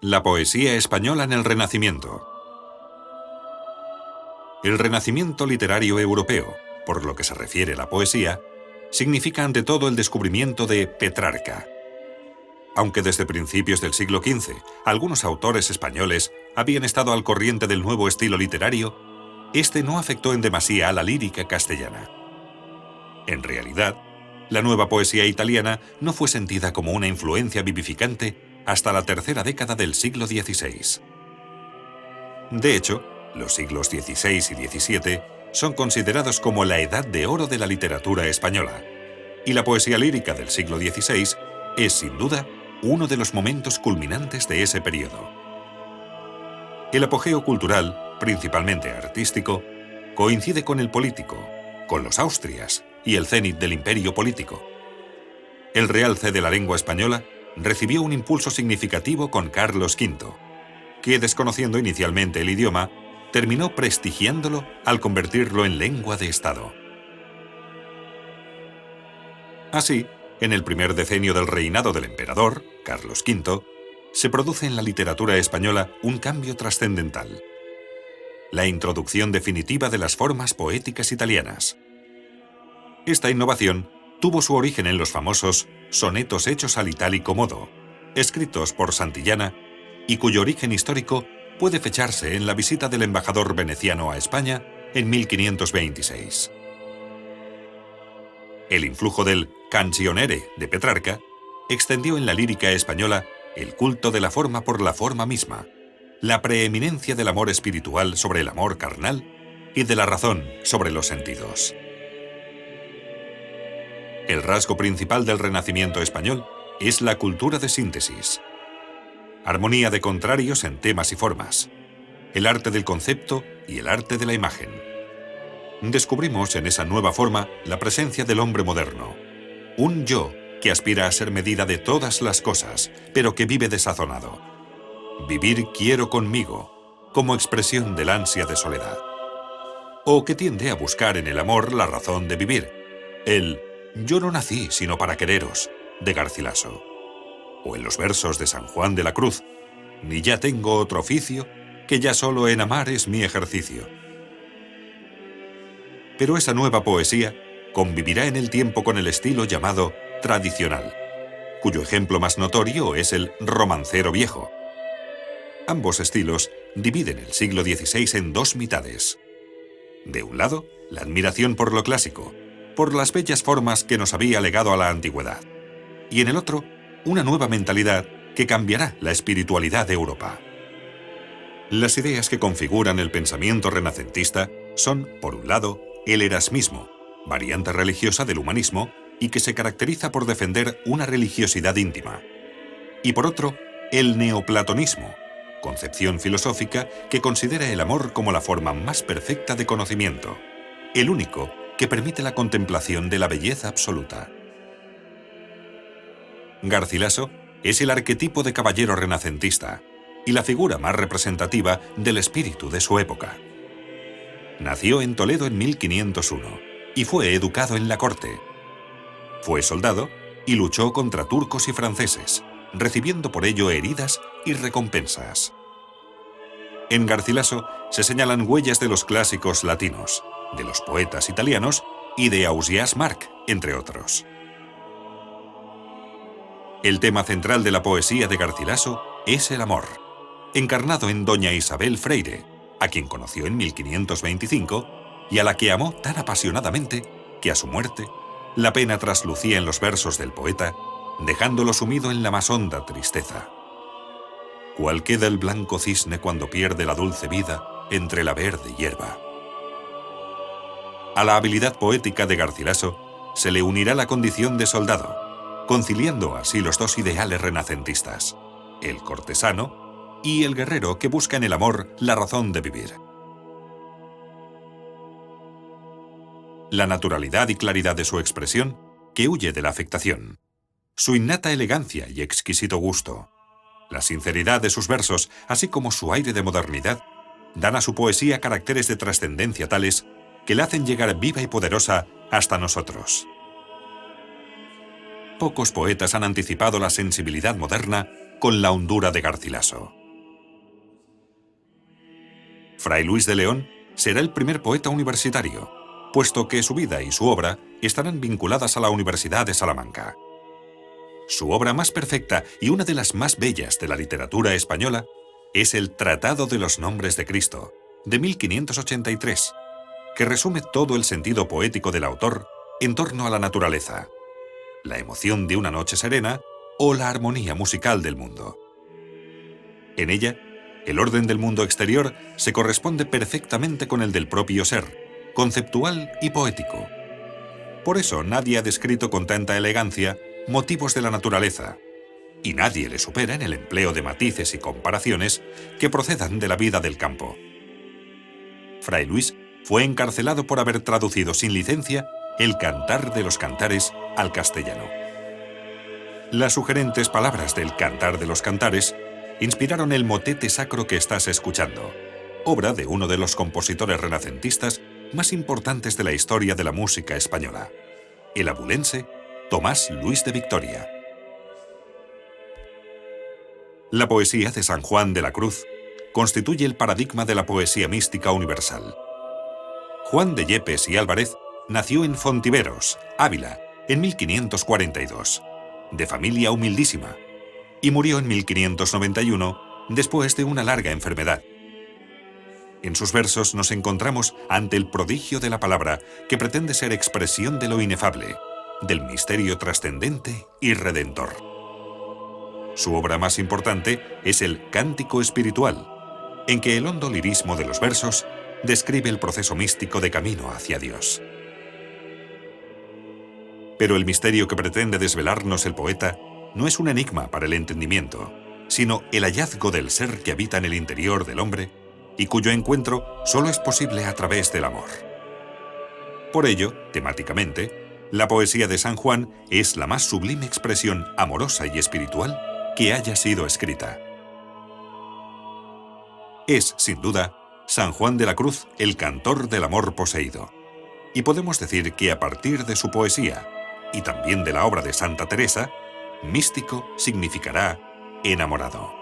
La poesía española en el Renacimiento. El Renacimiento literario europeo, por lo que se refiere a la poesía, significa ante todo el descubrimiento de Petrarca. Aunque desde principios del siglo XV algunos autores españoles habían estado al corriente del nuevo estilo literario, este no afectó en demasía a la lírica castellana. En realidad, la nueva poesía italiana no fue sentida como una influencia vivificante hasta la tercera década del siglo XVI. De hecho, los siglos XVI y XVII son considerados como la edad de oro de la literatura española, y la poesía lírica del siglo XVI es, sin duda, uno de los momentos culminantes de ese periodo. El apogeo cultural, principalmente artístico, coincide con el político, con los Austrias y el cénit del imperio político. El realce de la lengua española recibió un impulso significativo con Carlos V, que, desconociendo inicialmente el idioma, terminó prestigiándolo al convertirlo en lengua de Estado. Así, en el primer decenio del reinado del emperador, Carlos V, se produce en la literatura española un cambio trascendental: la introducción definitiva de las formas poéticas italianas. Esta innovación tuvo su origen en los famosos sonetos hechos al itálico modo, escritos por Santillana, y cuyo origen histórico puede fecharse en la visita del embajador veneciano a España en 1526. El influjo del Canzionere de Petrarca extendió en la lírica española el culto de la forma por la forma misma, la preeminencia del amor espiritual sobre el amor carnal y de la razón sobre los sentidos. El rasgo principal del Renacimiento español es la cultura de síntesis. Armonía de contrarios en temas y formas, el arte del concepto y el arte de la imagen. Descubrimos en esa nueva forma la presencia del hombre moderno, un yo que aspira a ser medida de todas las cosas, pero que vive desazonado. Vivir quiero conmigo, como expresión del ansia de soledad. O que tiende a buscar en el amor la razón de vivir, el «Yo no nací sino para quereros», de Garcilaso. O en los versos de San Juan de la Cruz, «Ni ya tengo otro oficio, que ya solo en amar es mi ejercicio». Pero esa nueva poesía convivirá en el tiempo con el estilo llamado tradicional, cuyo ejemplo más notorio es el romancero viejo. Ambos estilos dividen el siglo XVI en dos mitades. De un lado, la admiración por lo clásico, por las bellas formas que nos había legado a la antigüedad, y en el otro, una nueva mentalidad que cambiará la espiritualidad de Europa. Las ideas que configuran el pensamiento renacentista son, por un lado, el erasmismo, variante religiosa del humanismo y que se caracteriza por defender una religiosidad íntima, y por otro, el neoplatonismo, concepción filosófica que considera el amor como la forma más perfecta de conocimiento, el único que permite la contemplación de la belleza absoluta. Garcilaso es el arquetipo de caballero renacentista y la figura más representativa del espíritu de su época. Nació en Toledo en 1501 y fue educado en la corte. Fue soldado y luchó contra turcos y franceses, recibiendo por ello heridas y recompensas. En Garcilaso se señalan huellas de los clásicos latinos, de los poetas italianos y de Ausiàs March, entre otros. El tema central de la poesía de Garcilaso es el amor, encarnado en doña Isabel Freire, a quien conoció en 1525 y a la que amó tan apasionadamente que a su muerte la pena traslucía en los versos del poeta, dejándolo sumido en la más honda tristeza. Cual queda el blanco cisne cuando pierde la dulce vida entre la verde hierba. A la habilidad poética de Garcilaso se le unirá la condición de soldado, conciliando así los dos ideales renacentistas, el cortesano y el guerrero que busca en el amor la razón de vivir. La naturalidad y claridad de su expresión, que huye de la afectación, su innata elegancia y exquisito gusto, la sinceridad de sus versos, así como su aire de modernidad, dan a su poesía caracteres de trascendencia tales que la hacen llegar viva y poderosa hasta nosotros. Pocos poetas han anticipado la sensibilidad moderna con la hondura de Garcilaso. Fray Luis de León será el primer poeta universitario, puesto que su vida y su obra estarán vinculadas a la Universidad de Salamanca. Su obra más perfecta y una de las más bellas de la literatura española es el Tratado de los Nombres de Cristo, de 1583, que resume todo el sentido poético del autor en torno a la naturaleza, la emoción de una noche serena o la armonía musical del mundo. En ella, el orden del mundo exterior se corresponde perfectamente con el del propio ser, conceptual y poético. Por eso nadie ha descrito con tanta elegancia motivos de la naturaleza, y nadie le supera en el empleo de matices y comparaciones que procedan de la vida del campo. Fray Luis fue encarcelado por haber traducido sin licencia el Cantar de los Cantares al castellano. Las sugerentes palabras del Cantar de los Cantares inspiraron el motete sacro que estás escuchando, obra de uno de los compositores renacentistas más importantes de la historia de la música española, el abulense Tomás Luis de Victoria. La poesía de San Juan de la Cruz constituye el paradigma de la poesía mística universal. Juan de Yepes y Álvarez nació en Fontiveros, Ávila, en 1542, de familia humildísima, y murió en 1591 después de una larga enfermedad. En sus versos nos encontramos ante el prodigio de la palabra que pretende ser expresión de lo inefable, del misterio trascendente y redentor. Su obra más importante es el Cántico Espiritual, en que el hondo lirismo de los versos describe el proceso místico de camino hacia Dios. Pero el misterio que pretende desvelarnos el poeta no es un enigma para el entendimiento, sino el hallazgo del ser que habita en el interior del hombre y cuyo encuentro solo es posible a través del amor. Por ello, temáticamente, la poesía de San Juan es la más sublime expresión amorosa y espiritual que haya sido escrita. Es, sin duda, San Juan de la Cruz el cantor del amor poseído, y podemos decir que a partir de su poesía, y también de la obra de Santa Teresa, místico significará enamorado.